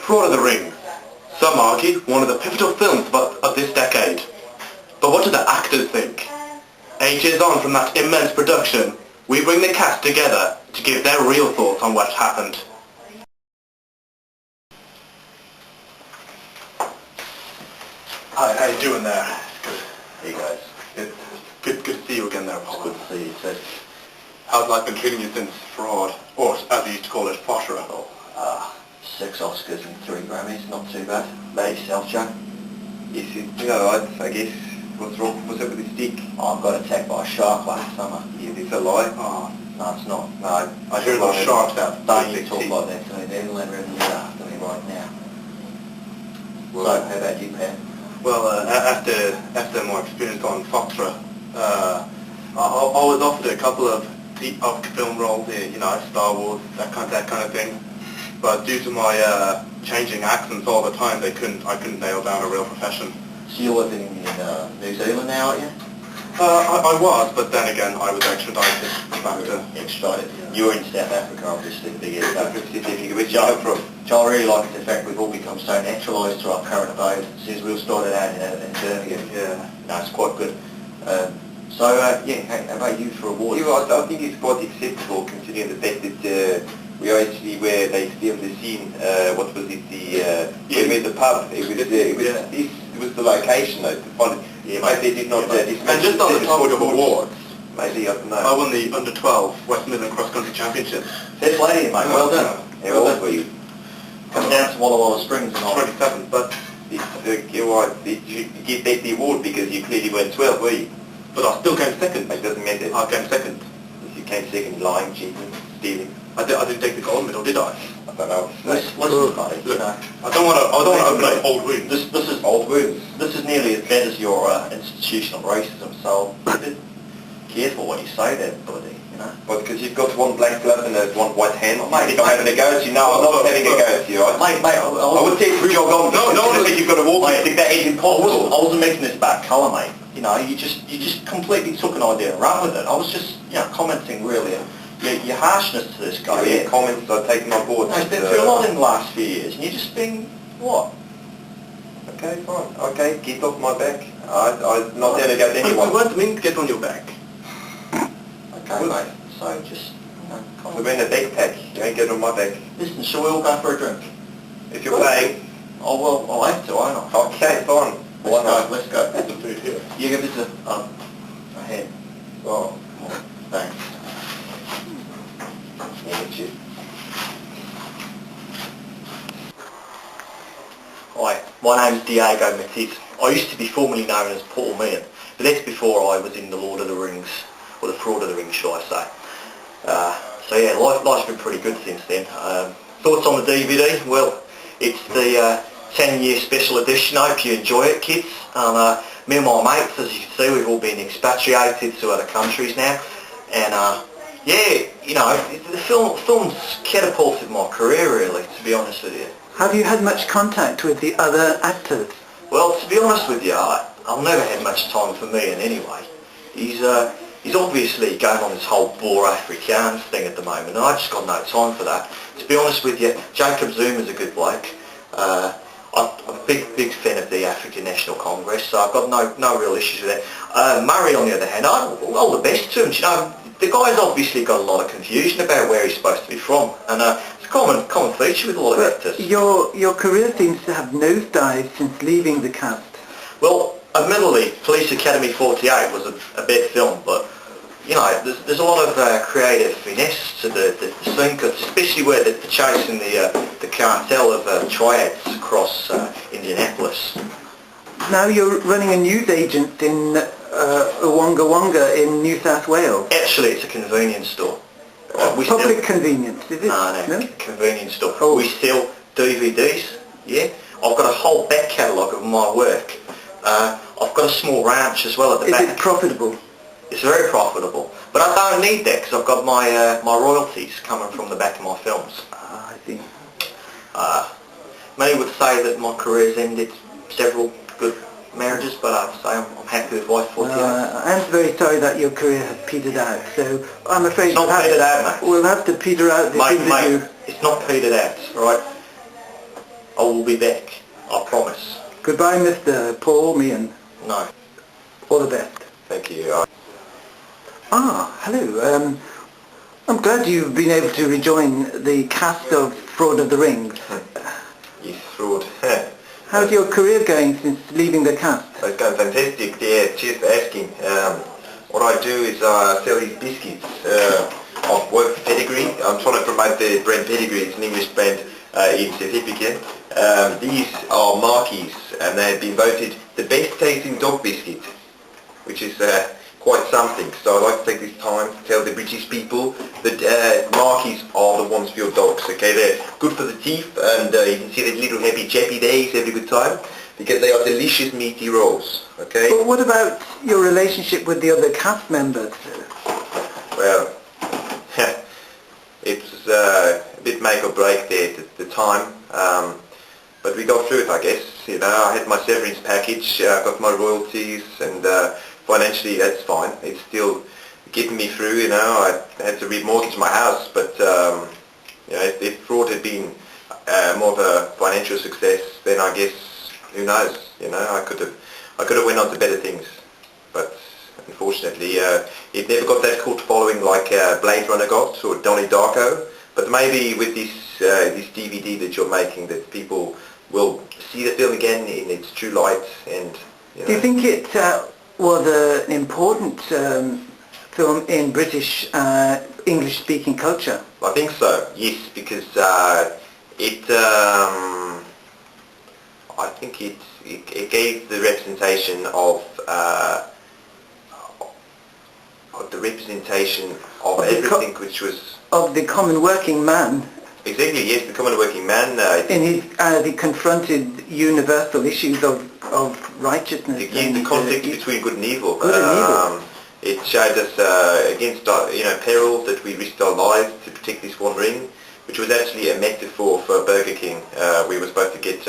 Lord of the Rings. Some argue one of the pivotal films of this decade. But what do the actors think? Ages on from that immense production, we bring the cast together to give their real thoughts on what happened. Hi, how you doing there? Good. Hey guys. Good to see you again there, Paul. It's good to see you too. How's life been treating you since Fraud, or as we used to call it, FOTR? 6 Oscars and 3 Grammys, not too bad. About yourself, Jack? Yes, you know, I guess. What's wrong? What's up with the stick? I got attacked by a shark last summer. Yeah, it's a lie. Oh, no, it's not. No, I hear those sharks out. Don't you talk like that to me. They're land revenue after me right now. Well, so, how about you, Pat? Well, after my experience on FOTR, I was offered a couple of film roles in, Star Wars, that kind of thing. But due to my changing accents all the time, I couldn't nail down a real profession. So you're living in New Zealand now, aren't you? I was, but then again, I was extradited back to... Extradited. You were in South Africa, obviously, the big area. Which you come from? Which I really like is the fact we've all become so naturalised to our current abode since we all started out in Birmingham. Yeah. No, it's quite good. How about you for awards? I think it's quite acceptable considering the fact that we are actually where they filmed the scene. What was it? Where the pub. It was the location though. Yeah, maybe they did not. And just on the topic of awards, maybe I don't know. I won the Under 12 West Midland Cross Country Championship. Fair play to you, mate. Well done. How old were you? Come down to Walla Walla Springs and 27, but you get back the award because you clearly weren't 12, were you? but I still came second. It doesn't matter. I came second. If you came second, lying, cheating, stealing. I didn't take the gold medal, did I? I don't know. Listen, buddy, Look, I don't want to open up old wounds. This is old wounds. This is nearly as bad as your institutional racism. So be careful what you say there, buddy. Well, because you've got one black glove and one white hand. I think I'm having a go at you. No, I'm not having a go at you, right? Mate, I would say it's jog on. No, you've got to walk. I think that is impossible. I wasn't making this about colour, mate. You just completely took an idea and ran with it. I was just, commenting really. Your harshness to this guy. Yeah, comments I've taken on board. I've been through a lot in the last few years, and you're just being, what? Okay, fine. Okay, get off my back. I'm not going to go to anyone. I weren't mean to get on your back. Okay, mate. So just, We're in a backpack. You ain't getting on my back. Listen, shall we all go for a drink? If you're paying. Oh, well, I'll have to, won't I? Okay, fine. Let's go. That's the food here. You give this a hand. Oh, Thanks. yeah, you. Hi, my name's Diego Matisse. I used to be formerly known as Paul Meehan, but that's before I was in the Lord of the Rings, or the Fraud of the Rings, shall I say. Life's been pretty good since then. Thoughts on the DVD? Well, it's the 10-year special edition. I hope you enjoy it, kids. Me and my mates, as you can see, we've all been expatriated to other countries now, and the film's catapulted my career, really, to be honest with you. Have you had much contact with the other actors? Well, to be honest with you, I've never had much time for Meehan anyway. He's obviously going on this whole Boer Afrikaans thing at the moment, and I just got no time for that. To be honest with you, Jacob Zuma's a good bloke. I'm a big fan of the African National Congress, so I've got no real issues with that. Murray, on the other hand, all the best to him. The guy's obviously got a lot of confusion about where he's supposed to be from, and it's a common feature with a lot of actors. Your career seems to have nosedived since leaving the cast. Well, admittedly, Police Academy 48 was a bad film, but there's a lot of creative finesse to the scene, especially where they're chasing the cartel of triads across Indianapolis. Now you're running a news agent in Wonga Wonga in New South Wales. Actually, it's a convenience store. Public convenience, is it? No, convenience store. Oh. We sell DVDs, yeah. I've got a whole back catalogue of my work. I've got a small ranch as well at the back. Is it profitable? It's very profitable, but I don't need that because I've got my royalties coming from the back of my films. I see. Many would say that my career's ended several good marriages, but I'd say I'm happy with Wife 48. I'm very sorry that your career has petered out, so I'm afraid It's not petered out, mate. we'll have to peter out this interview. Mate, it's not petered out, right? I will be back. I promise. Goodbye, Mr. Paul Meehan. No. All the best. Thank you. Hello. I'm glad you've been able to rejoin the cast of Fraud of the Rings. Yes, fraud. How's your career going since leaving the cast? It's going fantastic. Yeah, cheers for asking. What I do is I sell these biscuits. I've worked for Pedigree. I'm trying to promote the brand Pedigree. It's an English brand in South Africa. These are Markies, and they've been voted the best tasting dog biscuit, which is quite something. So I'd like to take this time to tell the British people that Markies are the ones for your dogs. Okay, they're good for the teeth, and you can see these little happy chappy days every good time, because they are delicious meaty rolls. Okay. But what about your relationship with the other cast members? Well, it was a bit make or break there at the time, but we got through it, I guess. You know, I had my severance package, I got my royalties, and financially that's fine. It's still getting me through. You know, I had to remortgage my house, but you know, if fraud had been more of a financial success, then I guess, who knows? You know, I could have went on to better things, but unfortunately, it never got that cult following like Blade Runner got, or Donnie Darko. But maybe with this DVD that you're making, that people will see the film again in its true light. And you know. Do you think it was an important film in British English-speaking culture? I think so, yes, because I think it gave the representation of everything, which was of the common working man. Exactly, yes, the common working man. In his, he confronted universal issues of righteousness. The conflict between good and evil. Good and evil. It showed us against peril that we risked our lives to protect this one ring, which was actually a metaphor for Burger King. We were supposed to get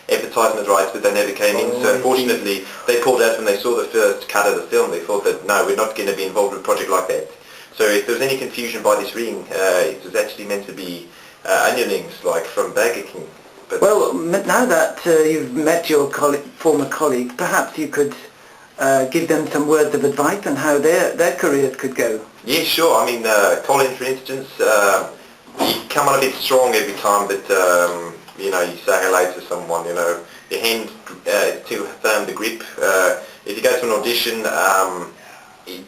advertisement rights, but they never came in. So fortunately, they pulled out when they saw the first cut of the film. They thought that, no, we're not going to be involved with a project like that. So if there was any confusion by this ring, it was actually meant to be onion rings, like from Burger King. But well, now that you've met your former colleague, perhaps you could give them some words of advice on how their careers could go. Yeah, sure. I mean, Colin, for instance, you come on a bit strong every time that you know, you say hello to someone. You know, your hand too firm, the grip. If you go to an audition,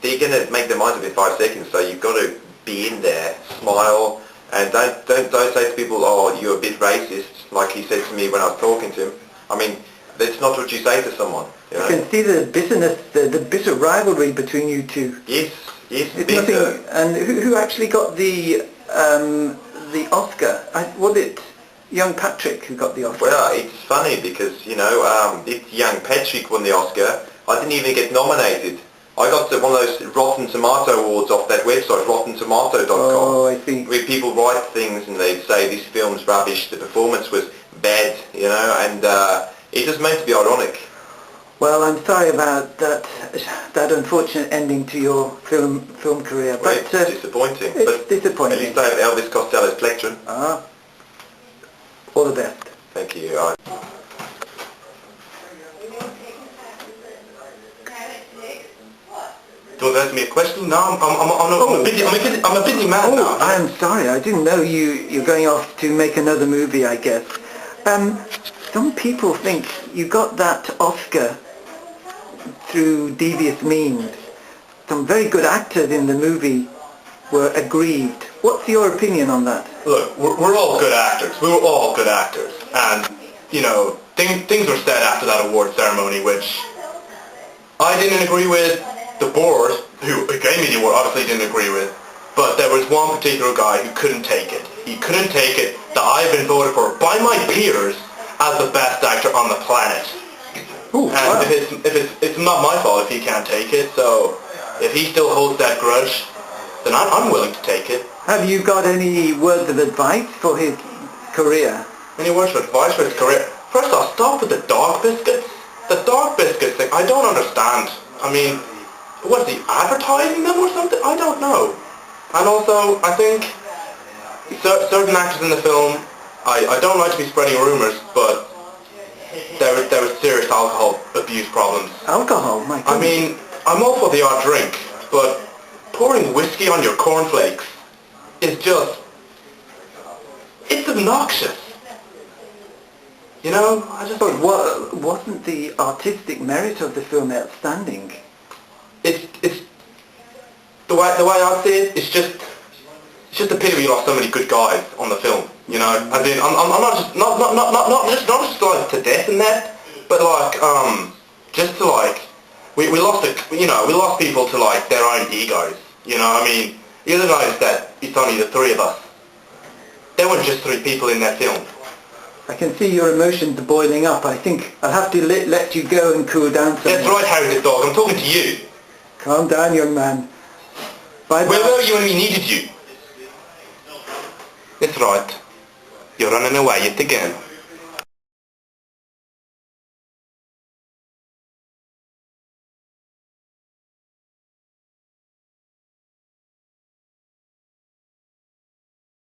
they're going to make their minds up in 5 seconds. So you've got to be in there, smile, and don't say to people, "Oh, you're a bit racist," like he said to me when I was talking to him. I mean, that's not what you say to someone. You know? You can see the bitterness, the bitter rivalry between you two. Yes, yes, it's nothing. And who actually got the Oscar? Was it young Patrick who got the Oscar? Well, it's funny because, you know, if young Patrick won the Oscar, I didn't even get nominated. I got one of those Rotten Tomato awards off that website, rottentomato.com. Oh, I see. Where people write things and they say this film's rubbish, the performance was bad, you know, and it just meant to be ironic. Well, I'm sorry about that unfortunate ending to your film career. Well, but it's disappointing. It's disappointing. At least I have Elvis Costello's plectrum. All the best. Thank you. Do you want to ask me a question? No, I'm a busy man now. I'm sorry, I didn't know you're going off to make another movie, I guess. Some people think you got that Oscar through devious means. Some very good actors in the movie were aggrieved. What's your opinion on that? Look, we're all good actors. We were all good actors. And, you know, things were said after that award ceremony, which I didn't agree with. The board, who gave me the award, obviously didn't agree with. But there was one particular guy who couldn't take it. He couldn't take it that I've been voted for by my peers as the best actor on the planet. Ooh, and wow. it's not my fault if he can't take it, so if he still holds that grudge, then I'm willing to take it. Have you got any words of advice for his career? Any words of advice for his career? First off, stop with the dog biscuits. The dog biscuits thing, I don't understand. I mean, what is he, advertising them or something? I don't know. And also, I think certain actors in the film, I don't like to be spreading rumours, but there were serious alcohol abuse problems. Alcohol? My goodness. I mean, I'm all for the odd drink, but pouring whiskey on your cornflakes is just... it's obnoxious. You know, I just... But wasn't the artistic merit of the film outstanding? It's the way I see it. It's just a pity we lost so many good guys on the film. You know, I mean, I'm not just not just like to death and that, but like just to like we lost we lost people to like their own egos. You know, I mean, you realise that it's only the three of us. There weren't just three people in that film. I can see your emotions boiling up. I think I'll have to let you go and cool down somewhat. That's right, Harry the dog. I'm talking to you. Calm down, young man. Bye-bye. Where were you when we needed you? That's right. You're running away yet again.